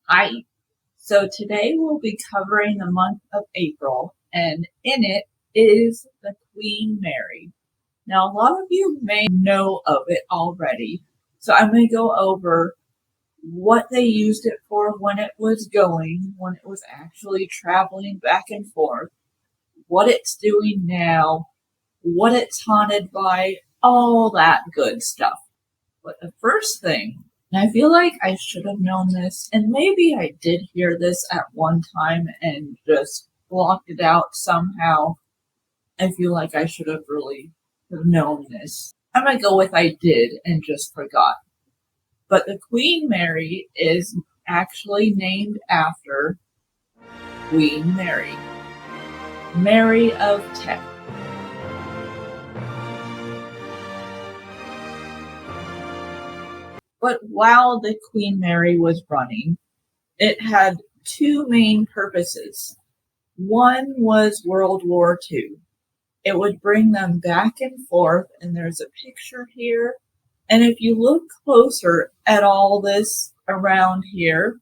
Hi. So today we'll be covering the month of April, and in it is the Queen Mary. Now, a lot of you may know of it already, so I'm going to go over what they used it for when it was going, when it was actually traveling back and forth, what it's doing now, what it's haunted by, all that good stuff. But the first thing, and I feel like I should have known this, and maybe I did hear this at one time and just blocked it out somehow. I feel like I should have really have known this. I'm gonna go with I did and just forgot. But the Queen Mary is actually named after Queen Mary, Mary of Teck. But while the Queen Mary was running, it had two main purposes. One was World War II. It would bring them back and forth, and there's a picture here. And if you look closer at all this around here,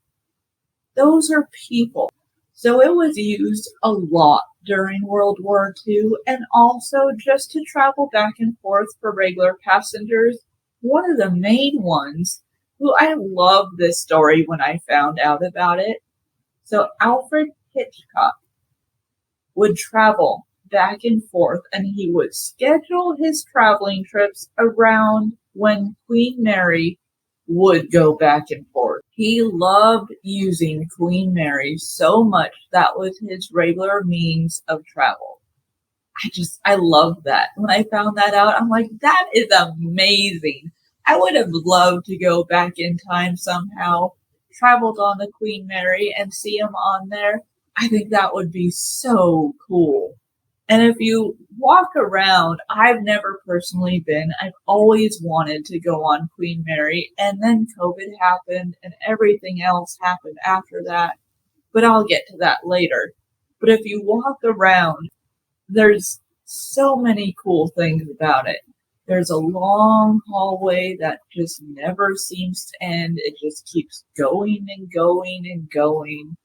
those are people. So it was used a lot during World War II and also just to travel back and forth for regular passengers. One of the main ones, who I loved this story when I found out about it. So Alfred Hitchcock would travel back and forth and he would schedule his traveling trips around when Queen Mary would go back and forth. He loved using Queen Mary so much that was his regular means of travel. I love that. When I found that out, I'm like, that is amazing. I would have loved to go back in time somehow, traveled on the Queen Mary and see him on there. I think that would be so cool. And if you walk around, I've never personally been. I've always wanted to go on Queen Mary, and then COVID happened and everything else happened after that. But I'll get to that later. But if you walk around, there's so many cool things about it. There's a long hallway that just never seems to end. It just keeps going and going and going.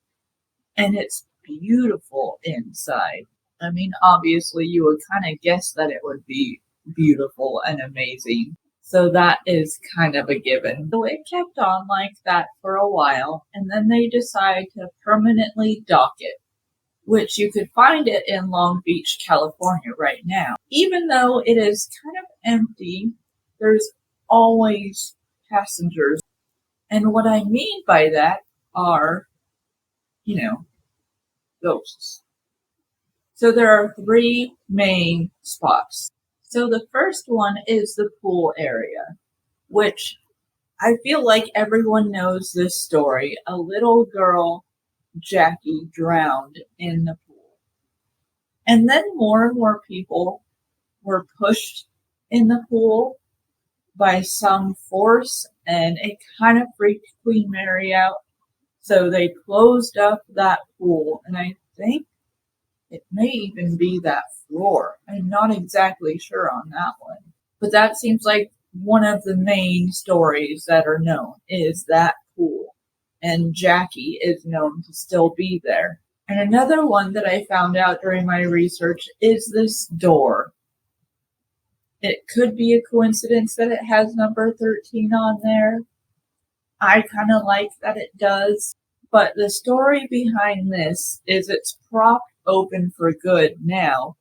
And it's beautiful inside. I mean, obviously, you would kind of guess that it would be beautiful and amazing. So that is kind of a given. So it kept on like that for a while, and then they decided to permanently dock it, which you could find it in Long Beach, California right now. Even though it is kind of empty, there's always passengers. And what I mean by that are, you know, ghosts. So there are three main spots. So the first one is the pool area, which I feel like everyone knows this story. A little girl, Jackie, drowned in the pool. And then more and more people were pushed in the pool by some force, and it kind of freaked Queen Mary out. So they closed up that pool, and I think it may even be that floor. I'm not exactly sure on that one. But that seems like one of the main stories that are known is that pool. And Jackie is known to still be there. And another one that I found out during my research is this door. It could be a coincidence that it has number 13 on there. I kind of like that it does. But the story behind this is it's propped open for good now,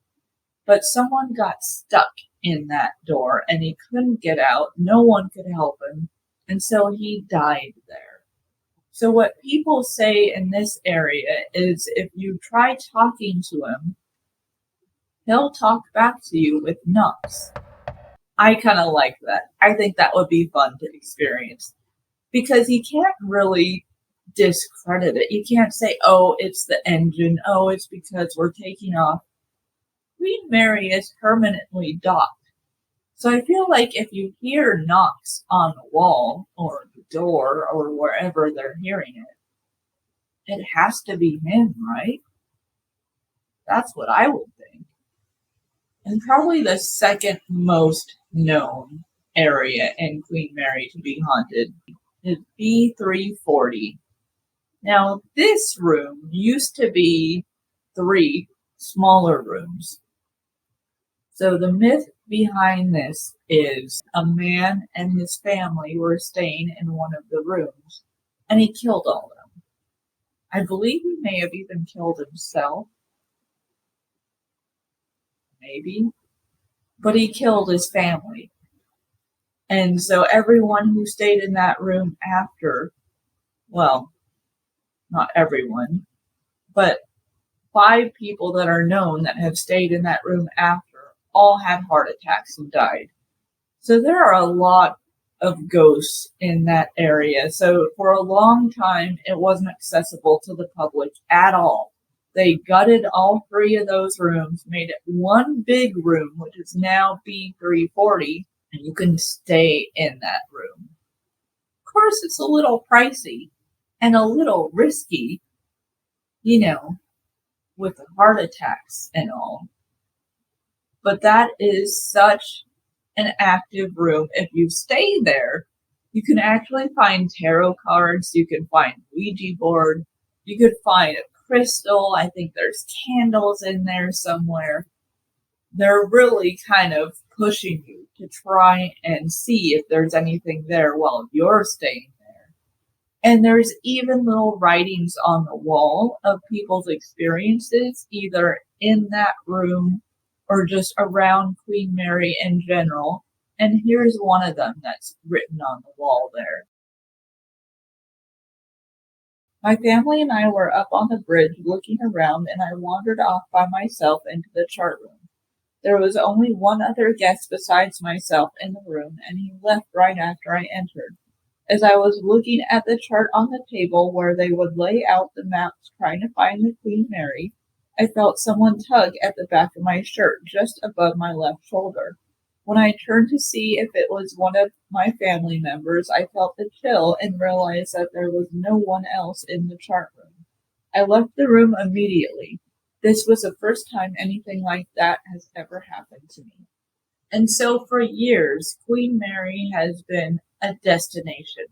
but someone got stuck in that door and he couldn't get out. No one could help him, and so he died there. So what people say in this area is if you try talking to him, he'll talk back to you with knocks. I kind of like that. I think that would be fun to experience because you can't really discredit it. You can't say, oh, it's the engine. Oh, it's because we're taking off. Queen Mary is permanently docked. So I feel like if you hear knocks on the wall or the door or wherever they're hearing it has to be him, right? That's what I would think. And probably the second most known area in Queen Mary to be haunted is B340. Now, this room used to be 3 smaller rooms. So the myth behind this is a man and his family were staying in one of the rooms, and he killed all of them. I believe he may have even killed himself. Maybe. But he killed his family. And so everyone who stayed in that room after, well, not everyone, but 5 people that are known that have stayed in that room after all had heart attacks and died. So there are a lot of ghosts in that area. So for a long time, it wasn't accessible to the public at all. They gutted all 3 of those rooms, made it one big room, which is now B340, and you can stay in that room. Of course, it's a little pricey and a little risky, with the heart attacks and all. But that is such an active room. If you stay there, you can actually find tarot cards, you can find Ouija board, you could find a crystal. I think there's candles in there somewhere. They're really kind of pushing you to try and see if there's anything there while you're staying there. And there's even little writings on the wall of people's experiences, either in that room or just around Queen Mary in general. And here's one of them that's written on the wall there. My family and I were up on the bridge looking around, and I wandered off by myself into the chart room. There was only one other guest besides myself in the room, and he left right after I entered. As I was looking at the chart on the table where they would lay out the maps trying to find the Queen Mary, I felt someone tug at the back of my shirt just above my left shoulder. When I turned to see if it was one of my family members, I felt a chill and realized that there was no one else in the chart room. I left the room immediately. This was the first time anything like that has ever happened to me. And so for years, Queen Mary has been a destination.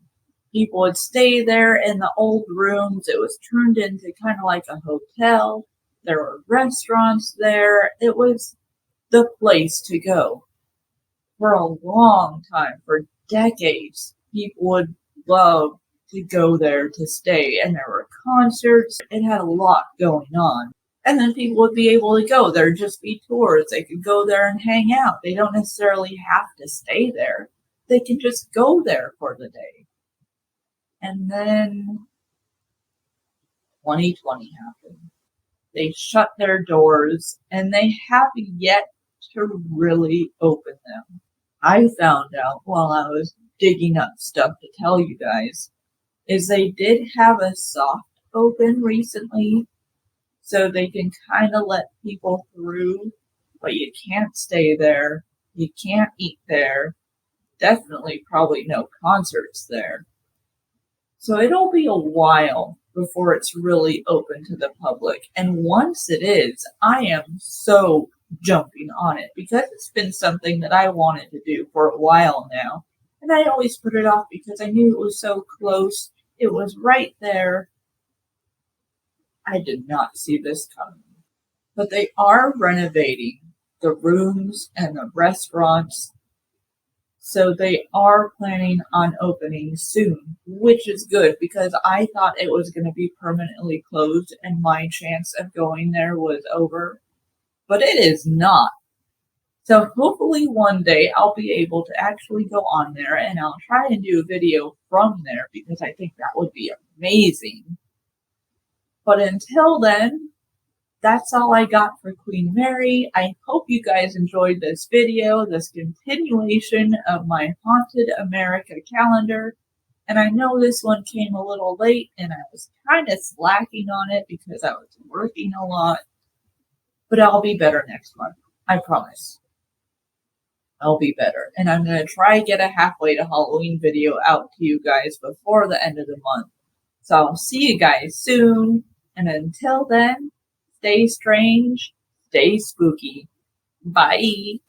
People would stay there in the old rooms. It was turned into kind of like a hotel. There were restaurants there. It was the place to go. For a long time, for decades, people would love to go there to stay. And there were concerts. It had a lot going on. And then people would be able to go. There'd just be tours. They could go there and hang out. They don't necessarily have to stay there. They can just go there for the day. And then 2020 happened. They shut their doors, and they have yet to really open them. I found out while I was digging up stuff to tell you guys, is they did have a soft open recently, so they can kind of let people through, but you can't stay there, you can't eat there, definitely probably no concerts there. So it'll be a while before it's really open to the public. And once it is, I am so jumping on it because it's been something that I wanted to do for a while now. And I always put it off because I knew it was so close. It was right there. I did not see this coming. But they are renovating the rooms and the restaurants. So they are planning on opening soon, which is good because I thought it was going to be permanently closed and my chance of going there was over. But it is not. So hopefully one day I'll be able to actually go on there and I'll try and do a video from there because I think that would be amazing. But until then, that's all I got for Queen Mary. I hope you guys enjoyed this video, this continuation of my Haunted America calendar. And I know this one came a little late and I was kind of slacking on it because I was working a lot. But I'll be better next month. I promise. I'll be better. And I'm going to try and get a halfway to Halloween video out to you guys before the end of the month. So I'll see you guys soon. And until then, stay strange, stay spooky. Bye.